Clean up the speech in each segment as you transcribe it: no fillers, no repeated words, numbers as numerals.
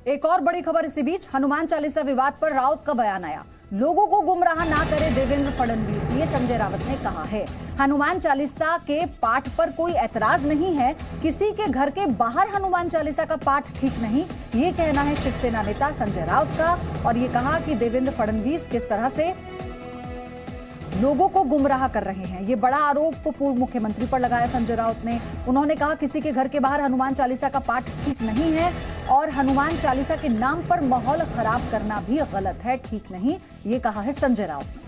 एक और बड़ी खबर इसी बीच हनुमान चालीसा विवाद पर राउत का बयान आया। लोगों को गुमराह ना करे देवेंद्र फडणवीस, ये संजय राउत ने कहा है। हनुमान चालीसा के पाठ पर कोई ऐतराज नहीं है, किसी के घर के बाहर हनुमान चालीसा का पाठ ठीक नहीं, ये कहना है शिवसेना नेता संजय राउत का। और ये कहा कि देवेंद्र फडणवीस किस तरह से लोगों को गुमराह कर रहे हैं। ये बड़ा आरोप पूर्व मुख्यमंत्री पर लगाया संजय राउत ने। उन्होंने कहा किसी के घर के बाहर हनुमान चालीसा का पाठ ठीक नहीं है और हनुमान चालीसा के नाम पर माहौल खराब करना भी गलत है, ठीक नहीं, ये कहा है संजय राउत ने।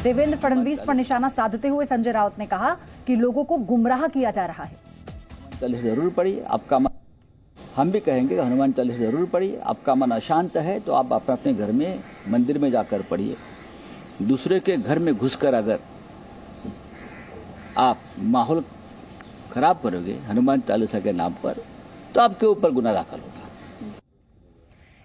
देवेंद्र फडणवीस पर निशाना साधते हुए संजय राउत ने कहा कि लोगों को गुमराह किया जा रहा है। चालीसा जरूर पढ़िए, आपका मन, हम भी कहेंगे कि हनुमान चालीसा जरूर पढ़िए। आपका मन अशांत है तो आप अपने अपने घर में मंदिर में जाकर पढ़िए। दूसरे के घर में घुसकर अगर आप माहौल खराब करोगे हनुमान चालीसा के नाम पर तो आपके ऊपर गुनाह दाखिल होगा।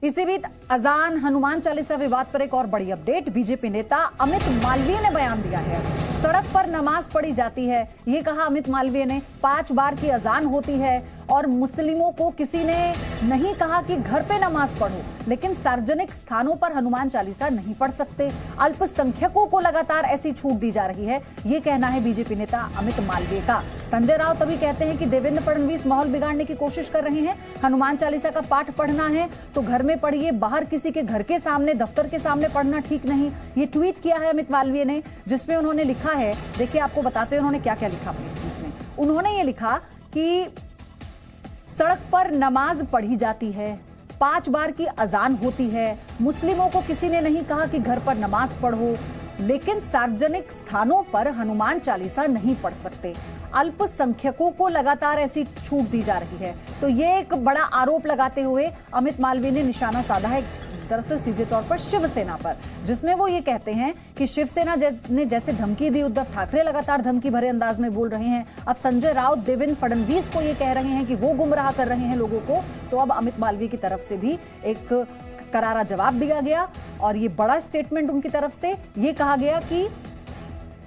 इसी बीच अजान हनुमान चालीसा विवाद पर एक और बड़ी अपडेट। बीजेपी नेता अमित मालवीय ने बयान दिया है। सड़क पर नमाज पढ़ी जाती है, ये कहा अमित मालवीय ने। 5 बार की अजान होती है और मुस्लिमों को किसी ने नहीं कहा कि घर पे नमाज पढ़ो, लेकिन सार्वजनिक स्थानों पर हनुमान चालीसा नहीं पढ़ सकते। अल्पसंख्यकों को लगातार ऐसी छूट दी जा रही है, ये कहना है बीजेपी नेता अमित मालवीय का। संजय राउत अभी कहते हैं कि देवेंद्र फडणवीस माहौल बिगाड़ने की कोशिश कर रहे हैं। हनुमान चालीसा का पाठ पढ़ना है तो घर में पढ़िए, बाहर किसी के घर के सामने, दफ्तर के सामने पढ़ना ठीक नहीं। ये ट्वीट किया है अमित मालवीय ने, जिसमें उन्होंने लिखा है, देखिए आपको बताते हैं उन्होंने क्या क्या लिखा अपने ट्वीट में। उन्होंने ये लिखा कि सड़क पर नमाज पढ़ी जाती है, 5 बार की अजान होती है, मुस्लिमों को किसी ने नहीं कहा कि घर पर नमाज पढ़ो, लेकिन सार्वजनिक स्थानों पर हनुमान चालीसा नहीं पढ़ सकते। अल्पसंख्यकों को लगातार ऐसी छूट दी जा रही है। तो ये एक बड़ा आरोप लगाते हुए अमित मालवीय ने निशाना साधा है दरअसल सीधे तौर पर शिवसेना पर, जिसमें वो ये कहते हैं कि शिवसेना ने जैसे धमकी दी, उद्धव ठाकरे लगातार धमकी भरे अंदाज में बोल रहे हैं। अब संजय राउत देवेंद्र फडणवीस को ये कह रहे हैं कि वो गुमराह कर रहे हैं लोगों को, तो अब अमित मालवीय की तरफ से भी एक करारा जवाब दिया गया और ये बड़ा स्टेटमेंट उनकी तरफ से ये कहा गया कि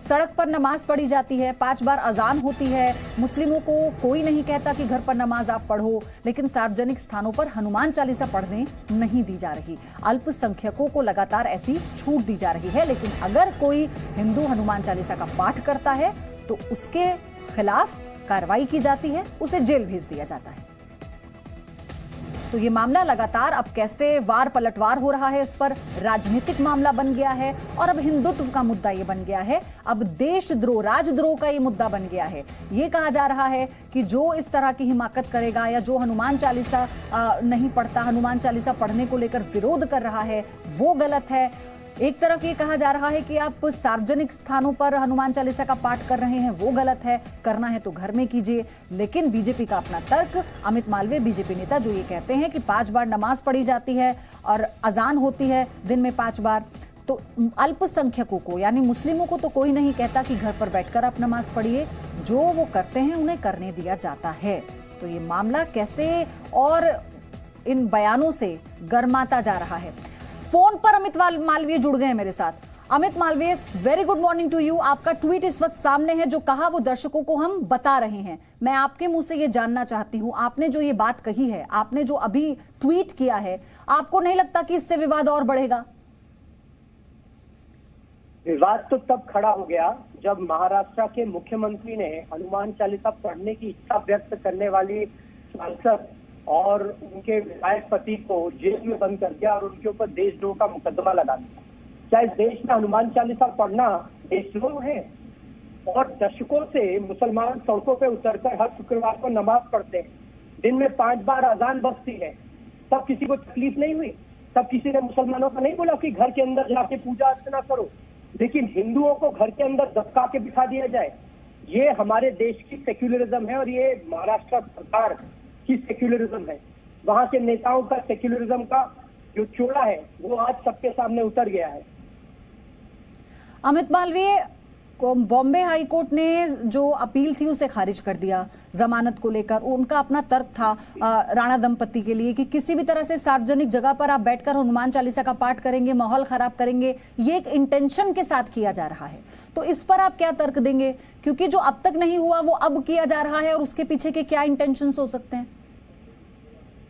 सड़क पर नमाज पढ़ी जाती है, 5 बार अजान होती है, मुस्लिमों को कोई नहीं कहता कि घर पर नमाज आप पढ़ो, लेकिन सार्वजनिक स्थानों पर हनुमान चालीसा पढ़ने नहीं दी जा रही। अल्पसंख्यकों को लगातार ऐसी छूट दी जा रही है, लेकिन अगर कोई हिंदू हनुमान चालीसा का पाठ करता है तो उसके खिलाफ कार्रवाई की जाती है, उसे जेल भेज दिया जाता है। तो ये मामला लगातार अब कैसे वार पलटवार हो रहा है, इस पर राजनीतिक मामला बन गया है और अब हिंदुत्व का मुद्दा ये बन गया है, अब देशद्रोह, राजद्रोह का ये मुद्दा बन गया है। ये कहा जा रहा है कि जो इस तरह की हिमाकत करेगा या जो हनुमान चालीसा नहीं पढ़ता, हनुमान चालीसा पढ़ने को लेकर विरोध कर रहा है, वो गलत है। एक तरफ ये कहा जा रहा है कि आप सार्वजनिक स्थानों पर हनुमान चालीसा का पाठ कर रहे हैं, वो गलत है, करना है तो घर में कीजिए। लेकिन बीजेपी का अपना तर्क, अमित मालवीय बीजेपी नेता जो ये कहते हैं कि 5 बार नमाज पढ़ी जाती है और अजान होती है दिन में 5 बार, तो अल्पसंख्यकों को यानी मुस्लिमों को तो कोई नहीं कहता कि घर पर बैठकर आप नमाज पढ़िए, जो वो करते हैं उन्हें करने दिया जाता है। तो ये मामला कैसे और इन बयानों से गर्माता जा रहा है। फोन पर अमित मालवीय जुड़ गए हैं मेरे साथ। Amit Malviya, very good morning to you. आपका ट्वीट इस वक्त सामने है, जो कहा वो दर्शकों को हम बता रहे हैं। मैं आपके मुंह से ये जानना चाहती हूं, आपने जो ये बात कही है, आपने जो अभी ट्वीट किया है, आपको नहीं लगता कि इससे विवाद और बढ़ेगा? विवाद तो तब खड़ा हो गया जब महाराष्ट्र के मुख्यमंत्री ने हनुमान चालीसा पढ़ने की इच्छा व्यक्त करने वाली सांसद और उनके विधायक पति को जेल में बंद कर दिया और उनके ऊपर देशद्रोह का मुकदमा लगा दिया। क्या इस देश में हनुमान चालीसा पढ़ना देशद्रोह है? और दशकों से मुसलमान सड़कों पे उतरकर हर शुक्रवार को नमाज पढ़ते हैं, दिन में 5 बार अजान बजती है, तब किसी को तकलीफ नहीं हुई, तब किसी ने मुसलमानों को नहीं बोला कि घर के अंदर जाके पूजा अर्चना करो। लेकिन हिंदुओं को घर के अंदर दबका के बिठा दिया जाए, ये हमारे देश की सेक्युलरिज्म है और ये महाराष्ट्र सरकार की सेक्युलरिज्म है। वहां के नेताओं का सेक्युलरिज्म का जो चोला है वो आज सबके सामने उतर गया है। अमित मालवीय, बॉम्बे हाई कोर्ट ने जो अपील थी उसे खारिज कर दिया जमानत को लेकर। उनका अपना तर्क था राणा दंपति के लिए कि किसी भी तरह से सार्वजनिक जगह पर आप बैठकर हनुमान चालीसा का पाठ करेंगे, माहौल खराब करेंगे, ये एक इंटेंशन के साथ किया जा रहा है। तो इस पर आप क्या तर्क देंगे, क्योंकि जो अब तक नहीं हुआ वो अब किया जा रहा है और उसके पीछे के क्या इंटेंशंस हो सकते हैं?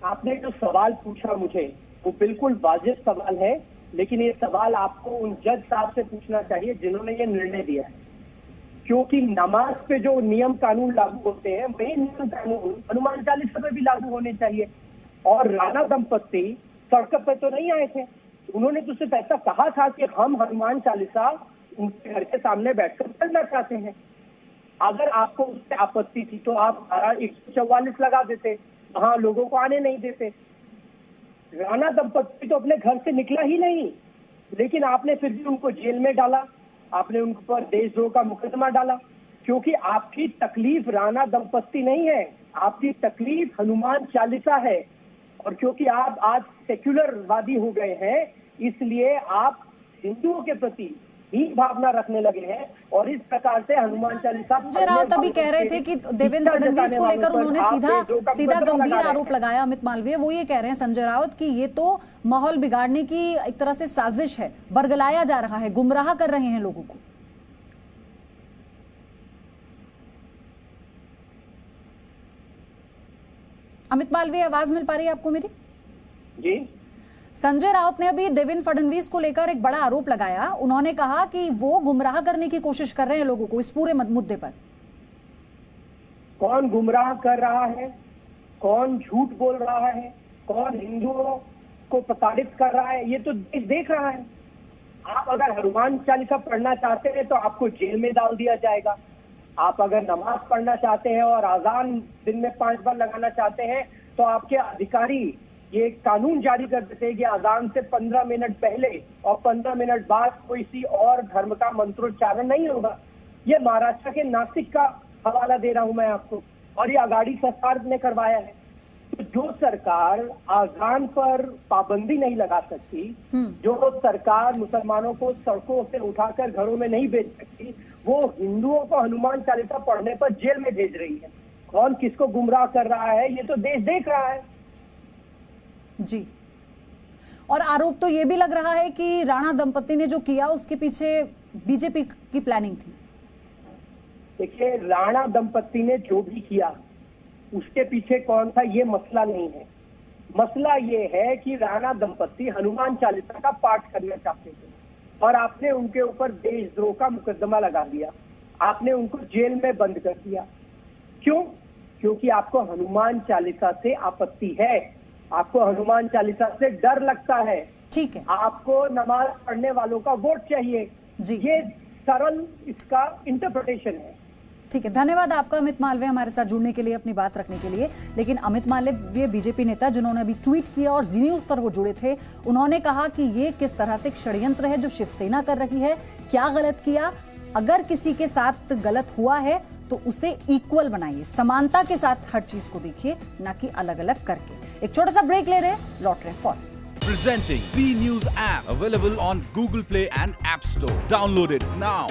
आपने जो सवाल पूछा मुझे वो बिल्कुल वाजिब सवाल है, लेकिन ये सवाल आपको उन जज साहब से पूछना चाहिए जिन्होंने ये निर्णय दिया है, क्योंकि नमाज पे जो नियम कानून लागू होते हैं वही नियम कानून हनुमान चालीसा पे भी लागू होने चाहिए। और राणा दंपति सड़क पे तो नहीं आए थे, उन्होंने तो सिर्फ ऐसा कहा था कि हम हनुमान चालीसा उनके घर के सामने बैठकर पढ़ना चाहते हैं। अगर आपको उससे आपत्ति थी तो आप 144 लगा देते, वहां लोगों को आने नहीं देते। राणा दंपति तो अपने घर से निकला ही नहीं, लेकिन आपने फिर भी उनको जेल में डाला, आपने उन पर देशद्रोह का मुकदमा डाला, क्योंकि आपकी तकलीफ राणा दंपति नहीं है, आपकी तकलीफ हनुमान चालीसा है। और क्योंकि आप आज सेक्युलरवादी हो गए हैं, इसलिए आप हिंदुओं के प्रति ही भावना रखने लगे हैं और इस प्रकार से हनुमान चालीसा। संजय राउत अभी कह रहे थे कि देवेंद्र फडणवीस को लेकर उन्होंने सीधा गंभीर आरोप लगाया। अमित मालवीय वो ये कह रहे हैं संजय राउत कि ये तो माहौल बिगाड़ने की एक तरह से साजिश है, बरगलाया जा रहा है, गुमराह कर रहे हैं लोगों को। अमित मालवीय, आवाज मिल पा रही है आपको मेरी? जी, संजय राउत ने अभी देवेंद्र फडणवीस को लेकर एक बड़ा आरोप लगाया। उन्होंने कहा कि वो गुमराह करने की कोशिश कर रहे हैं लोगों को इस पूरे मुद्दे पर। कौन गुमराह कर रहा है, कौन झूठ बोल रहा है, कौन हिंदुओं को प्रताड़ित कर रहा है, ये तो देख रहा है। आप अगर हनुमान चालीसा पढ़ना चाहते हैं तो आपको जेल में डाल दिया जाएगा। आप अगर नमाज पढ़ना चाहते हैं और अजान दिन में 5 बार लगाना चाहते हैं तो आपके अधिकारी ये कानून जारी कर देते हैं कि अजान से 15 मिनट पहले और 15 मिनट बाद कोई सी और धर्म का मंत्रोच्चारण नहीं होगा। ये महाराष्ट्र के नासिक का हवाला दे रहा हूं मैं आपको, और ये अगाड़ी सरकार ने करवाया है। तो जो सरकार अजान पर पाबंदी नहीं लगा सकती, जो सरकार मुसलमानों को सड़कों से उठाकर घरों में नहीं भेज सकती, वो हिंदुओं को हनुमान चालीसा पढ़ने पर जेल में भेज रही है। कौन किसको गुमराह कर रहा है ये तो देश देख रहा है। जी, और आरोप तो ये भी लग रहा है कि राणा दंपति ने जो किया उसके पीछे बीजेपी की प्लानिंग थी। देखिए, राणा दंपति ने जो भी किया उसके पीछे कौन था ये मसला नहीं है। मसला ये है कि राणा दंपति हनुमान चालीसा का पाठ करना चाहते थे और आपने उनके ऊपर देशद्रोह का मुकदमा लगा दिया, आपने उनको जेल में बंद कर दिया। क्यों? क्योंकि आपको हनुमान चालीसा से आपत्ति है, आपको हनुमान चालीसा से डर लगता है। ठीक है, आपको नमाज पढ़ने वालों का वोट चाहिए जी। ये सरल इसका इंटरप्रिटेशन है। ठीक है, धन्यवाद आपका अमित मालवीय हमारे साथ जुड़ने के लिए, अपनी बात रखने के लिए। लेकिन अमित मालवीय बीजेपी नेता जिन्होंने अभी ट्वीट किया और जी न्यूज पर वो जुड़े थे, उन्होंने कहा कि ये किस तरह से षड्यंत्र है जो शिवसेना कर रही है, क्या गलत किया, अगर किसी के साथ गलत हुआ है तो उसे इक्वल बनाइए, समानता के साथ हर चीज को देखिए, ना कि अलग अलग करके। एक छोटा सा ब्रेक ले रहे हैं, लौट रहे फौरन। Presenting B News app available on Google Play and App Store. Download it now.